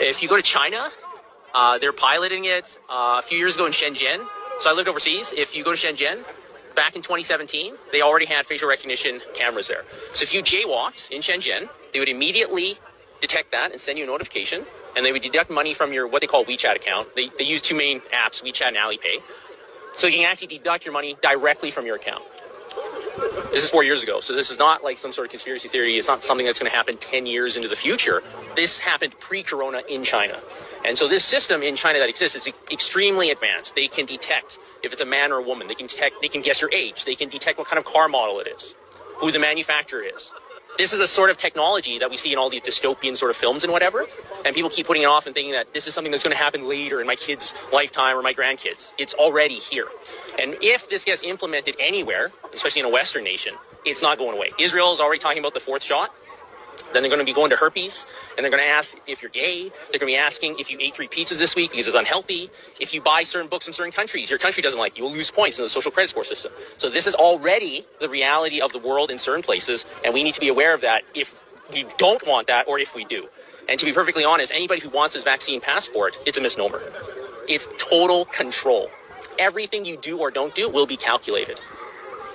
If you go to China, they're piloting it a few years ago in Shenzhen. So I lived overseas. If you go to Shenzhen, back in 2017, they already had facial recognition cameras there. So if you jaywalked in Shenzhen, they would immediately detect that and send you a notification, and they would deduct money from your what they call WeChat account. They use two main apps, WeChat and Alipay. So you can actually deduct your money directly from your account. This is 4 years ago, so this is not like some sort of conspiracy theory. It's not something that's going to happen 10 years into the future. This happened pre-corona in China. And so this system in China that exists is extremely advanced. They can detect if it's a man or a woman. They can guess your age. They can detect what kind of car model it is, who the manufacturer is. This is a sort of technology that we see in all these dystopian sort of films and whatever. And people keep putting it off and thinking that this is something that's going to happen later in my kid's lifetime or my grandkids. It's already here. And if this gets implemented anywhere, especially in a Western nation, it's not going away. Israel is already talking about the fourth shot. Then they're going to be going to herpes, and they're going to ask if you're gay. They're going to be asking if you ate 3 pizzas this week because it's unhealthy. If you buy certain books in certain countries, your country doesn't like you. You'll lose points in the social credit score system. So this is already the reality of the world in certain places, and we need to be aware of that if we don't want that or if we do. And to be perfectly honest, anybody who wants this vaccine passport, it's a misnomer. It's total control. Everything you do or don't do will be calculated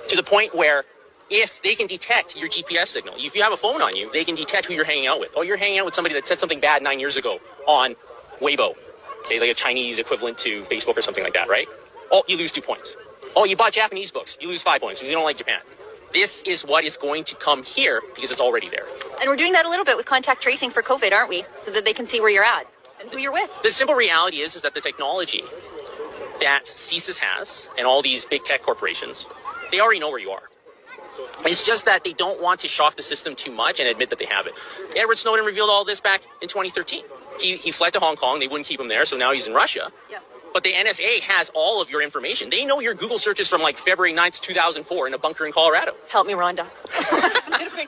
to the point where if they can detect your GPS signal, if you have a phone on you, they can detect who you're hanging out with. Oh, you're hanging out with somebody that said something bad 9 years ago on Weibo, okay, like a Chinese equivalent to Facebook or something like that, right? Oh, you lose 2 points. Oh, you bought Japanese books, you lose 5 points because you don't like Japan. This is what is going to come here because it's already there. And we're doing that a little bit with contact tracing for COVID, aren't we? So that they can see where you're at and who you're with. The simple reality is that the technology that CSIS has and all these big tech corporations, they already know where you are. It's just that they don't want to shock the system too much and admit that they have it. Edward Snowden revealed all this back in 2013. He fled to Hong Kong. They wouldn't keep him there, so now he's in Russia. Yeah. But the NSA has all of your information. They know your Google searches from like February 9th, 2004 in a bunker in Colorado. Help me, Rhonda.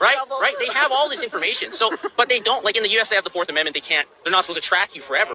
Right? They have all this information. So, but they don't, like in the US, they have the Fourth Amendment. They're not supposed to track you forever.